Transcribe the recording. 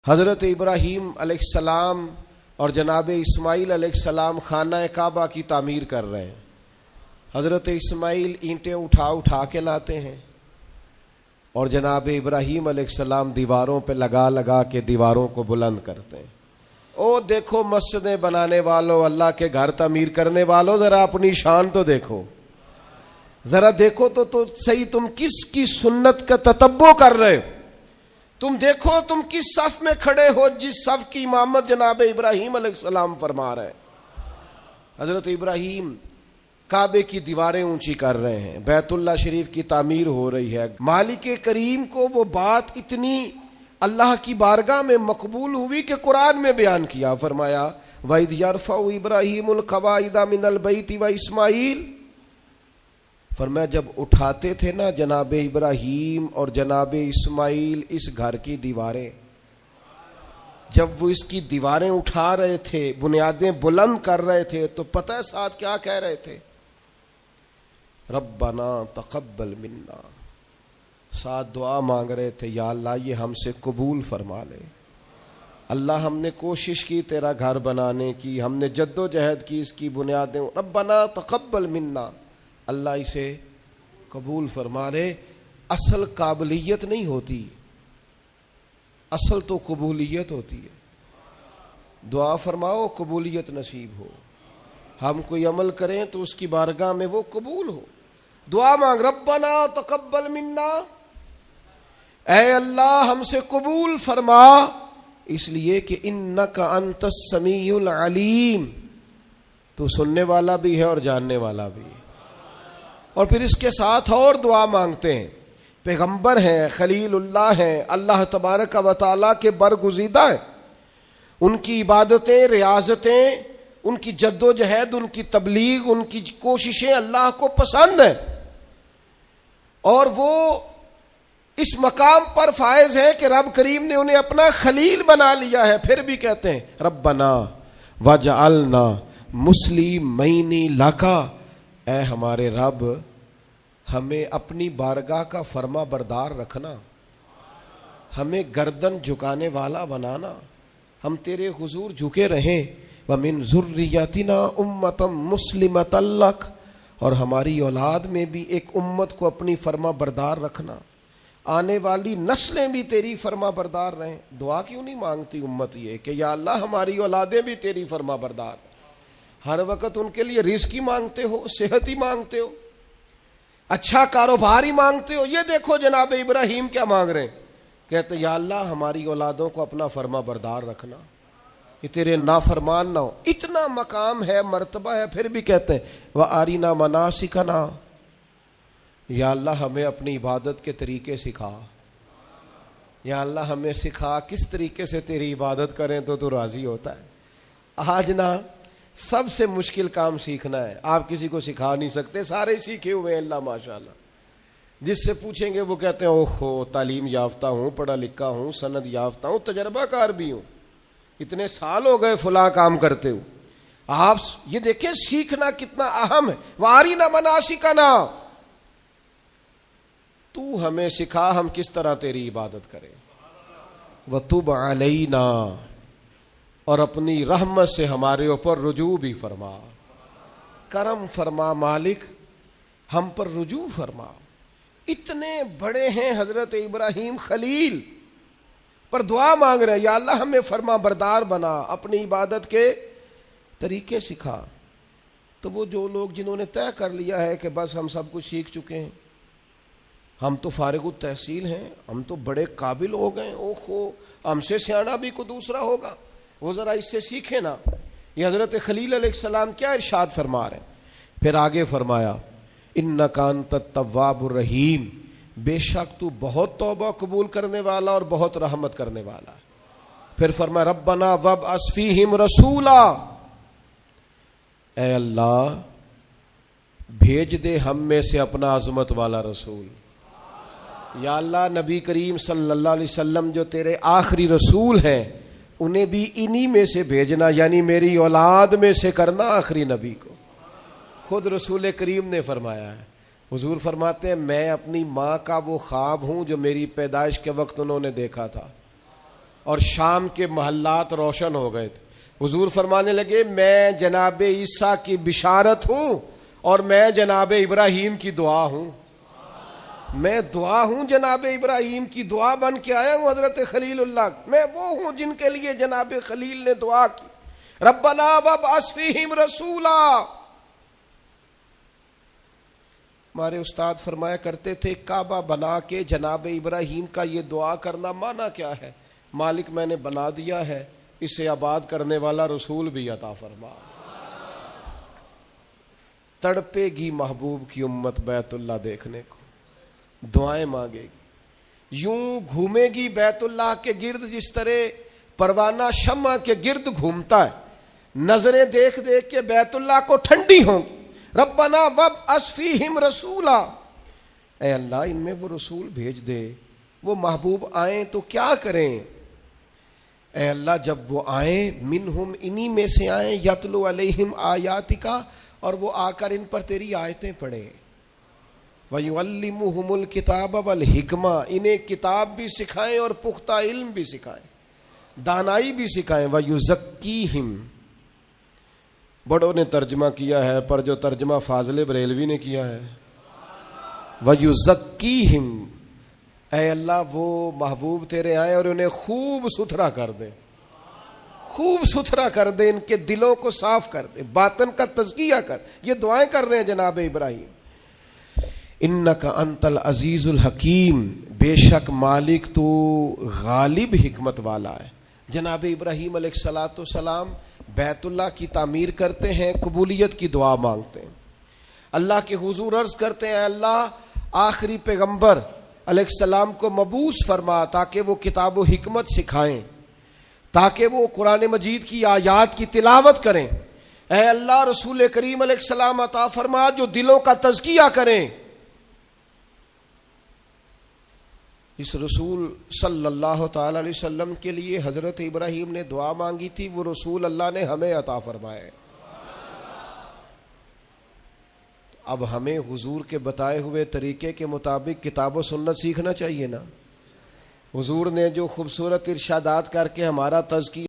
حضرت ابراہیم علیہ السلام اور جناب اسماعیل علیہ السلام خانہ کعبہ کی تعمیر کر رہے ہیں. حضرت اسماعیل اینٹیں اٹھا کے لاتے ہیں اور جناب ابراہیم علیہ السلام دیواروں پہ لگا کے دیواروں کو بلند کرتے ہیں. او دیکھو مسجدیں بنانے والوں، اللہ کے گھر تعمیر کرنے والوں، ذرا اپنی شان تو دیکھو، ذرا دیکھو تو صحیح تم کس کی سنت کا تتبع کر رہے ہو. تم دیکھو تم کس صف میں کھڑے ہو جس صف کی امامت جناب ابراہیم علیہ السلام فرما رہے ہیں. حضرت ابراہیم کعبے کی دیواریں اونچی کر رہے ہیں، بیت اللہ شریف کی تعمیر ہو رہی ہے. مالک کریم کو وہ بات اتنی اللہ کی بارگاہ میں مقبول ہوئی کہ قرآن میں بیان کیا. فرمایا وَإِذْ يَرْفَعُ إِبْرَاهِيمُ الْقَوَاعِدَ مِنَ الْبَيْتِ وَإِسْمَاعِيلُ، فرمایا جب اٹھاتے تھے نا جناب ابراہیم اور جناب اسماعیل اس گھر کی دیواریں، جب وہ اس کی دیواریں اٹھا رہے تھے، بنیادیں بلند کر رہے تھے، تو پتہ ہے ساتھ کیا کہہ رہے تھے؟ ربنا تقبل منا. ساتھ دعا مانگ رہے تھے، یا اللہ یہ ہم سے قبول فرما لے. اللہ ہم نے کوشش کی تیرا گھر بنانے کی، ہم نے جد و جہد کی اس کی بنیادیں، ربنا تقبل منا، اللہ اسے قبول فرما لے. اصل قابلیت نہیں ہوتی، اصل تو قبولیت ہوتی ہے. دعا فرماؤ قبولیت نصیب ہو، ہم کوئی عمل کریں تو اس کی بارگاہ میں وہ قبول ہو. دعا مانگ ربنا تقبل منا، اے اللہ ہم سے قبول فرما، اس لیے کہ انک انت السمیع العلیم، تو سننے والا بھی ہے اور جاننے والا بھی ہے. اور پھر اس کے ساتھ اور دعا مانگتے ہیں. پیغمبر ہیں، خلیل اللہ ہیں، اللہ تبارک و تعالیٰ کے برگزیدہ ہیں. ان کی عبادتیں، ریاضتیں، ان کی جد و جہد، ان کی تبلیغ، ان کی کوششیں اللہ کو پسند ہیں، اور وہ اس مقام پر فائز ہیں کہ رب کریم نے انہیں اپنا خلیل بنا لیا ہے. پھر بھی کہتے ہیں ربنا وجعلنا مسلمین لک، اے ہمارے رب ہمیں اپنی بارگاہ کا فرما بردار رکھنا، ہمیں گردن جھکانے والا بنانا، ہم تیرے حضور جھکے رہیں. وَمِن ذُرِّيَّتِنَا أُمَّةً مُسْلِمَةً لَكَ، اور ہماری اولاد میں بھی ایک امت کو اپنی فرما بردار رکھنا، آنے والی نسلیں بھی تیری فرما بردار رہیں. دعا کیوں نہیں مانگتی امت یہ کہ یا اللہ ہماری اولادیں بھی تیری فرما بردار؟ ہر وقت ان کے لیے رزق ہی مانگتے ہو، صحت ہی مانگتے ہو، اچھا کاروبار ہی مانگتے ہو. یہ دیکھو جناب ابراہیم کیا مانگ رہے ہیں، کہتے ہیں یا اللہ ہماری اولادوں کو اپنا فرما بردار رکھنا، یہ تیرے نافرمان نہ ہو. اتنا مقام ہے، مرتبہ ہے، پھر بھی کہتے ہیں وَأَرِنَا مَنَاسِكَنَا، یا اللہ ہمیں اپنی عبادت کے طریقے سکھا، یا اللہ ہمیں سکھا کس طریقے سے تیری عبادت کریں تو راضی ہوتا ہے. آج نا سب سے مشکل کام سیکھنا ہے. آپ کسی کو سکھا نہیں سکتے، سارے سیکھے ہوئے ہیں اللہ ماشاءاللہ. جس سے پوچھیں گے وہ کہتے ہیں اوہو تعلیم یافتہ ہوں، پڑھا لکھا ہوں، سند یافتہ ہوں، تجربہ کار بھی ہوں، اتنے سال ہو گئے فلاں کام کرتے ہو. آپ یہ دیکھیں سیکھنا کتنا اہم ہے. وَأَرِنَا مَنَاسِكَنَا، تو ہمیں سکھا ہم کس طرح تیری عبادت کریں. وَتُبْ عَلَيْنَا، اور اپنی رحمت سے ہمارے اوپر رجوع بھی فرما، کرم فرما مالک، ہم پر رجوع فرما. اتنے بڑے ہیں حضرت ابراہیم خلیل، پر دعا مانگ رہے ہیں یا اللہ ہمیں فرما بردار بنا، اپنی عبادت کے طریقے سکھا. تو وہ جو لوگ جنہوں نے طے کر لیا ہے کہ بس ہم سب کچھ سیکھ چکے ہیں، ہم تو فارغ التحصیل ہیں، ہم تو بڑے قابل ہو گئے، اوہو ہم سے سیانا بھی کوئی دوسرا ہوگا، وہ ذرا اس سے سیکھے نا. یہ حضرت خلیل علیہ السلام کیا ارشاد فرما رہے ہیں. پھر آگے فرمایا انک انت التواب الرحیم، بے شک تو بہت توبہ قبول کرنے والا اور بہت رحمت کرنے والا ہے. پھر فرمایا ربنا وابعث فیہم رسولا، اے اللہ بھیج دے ہم میں سے اپنا عظمت والا رسول. یا اللہ نبی کریم صلی اللہ علیہ وسلم جو تیرے آخری رسول ہیں انہیں بھی انہی میں سے بھیجنا، یعنی میری اولاد میں سے کرنا آخری نبی کو. خود رسول کریم نے فرمایا ہے، حضور فرماتے ہیں میں اپنی ماں کا وہ خواب ہوں جو میری پیدائش کے وقت انہوں نے دیکھا تھا، اور شام کے محلات روشن ہو گئے تھے. حضور فرمانے لگے میں جناب عیسیٰ کی بشارت ہوں اور میں جناب ابراہیم کی دعا ہوں. میں دعا ہوں، جناب ابراہیم کی دعا بن کے آیا ہوں. حضرت خلیل اللہ، میں وہ ہوں جن کے لیے جناب خلیل نے دعا کی. ربنا وابعث فیہم رسولا. ہمارے استاد فرمایا کرتے تھے کعبہ بنا کے جناب ابراہیم کا یہ دعا کرنا معنی کیا ہے؟ مالک میں نے بنا دیا ہے، اسے آباد کرنے والا رسول بھی عطا فرما. تڑپے گی محبوب کی امت بیت اللہ دیکھنے کو، دعائیں مانگے گی، یوں گھومے گی بیت اللہ کے گرد جس طرح پروانہ شمع کے گرد گھومتا ہے. نظریں دیکھ دیکھ کے بیت اللہ کو ٹھنڈی ہوں. ربنا وابعث فیہم رسولا. اے اللہ ان میں وہ رسول بھیج دے. وہ محبوب آئیں تو کیا کریں؟ اے اللہ جب وہ آئیں منہم انہی میں سے آئیں، یتلو علیہم آیاتکا، اور وہ آ کر ان پر تیری آیتیں پڑھیں. وَيُعَلِّمُهُمُ الْكِتَابَ وَالْحِکْمَةَ، انہیں کتاب بھی سکھائیں اور پختہ علم بھی سکھائیں، دانائی بھی سکھائیں. وَيُزَكِّيهِمْ، بڑوں نے ترجمہ کیا ہے پر جو ترجمہ فاضل بریلوی نے کیا ہے وَيُزَكِّيهِمْ، اے اللہ وہ محبوب تیرے آئیں اور انہیں خوب ستھرا کر دیں، خوب ستھرا کر دیں، ان کے دلوں کو صاف کر دیں، باطن کا تزکیہ کر. یہ دعائیں کر رہے ہیں جناب ابراہیم. انک انت العزیز الحکیم، بے شک مالک تو غالب حکمت والا ہے. جناب ابراہیم علیہ الصلاۃ والسلام بیت اللہ کی تعمیر کرتے ہیں، قبولیت کی دعا مانگتے ہیں، اللہ کے حضور عرض کرتے ہیں اللہ آخری پیغمبر علیہ السلام کو مبعوث فرما تاکہ وہ کتاب و حکمت سکھائیں، تاکہ وہ قرآن مجید کی آیات کی تلاوت کریں. اے اللہ رسول کریم علیہ السلام عطا فرما جو دلوں کا تزکیہ کریں. اس رسول صلی اللہ تعالی علیہ وسلم کے لیے حضرت ابراہیم نے دعا مانگی تھی، وہ رسول اللہ نے ہمیں عطا فرمائے. اب ہمیں حضور کے بتائے ہوئے طریقے کے مطابق کتاب و سنت سیکھنا چاہیے نا. حضور نے جو خوبصورت ارشادات کر کے ہمارا تزکیہ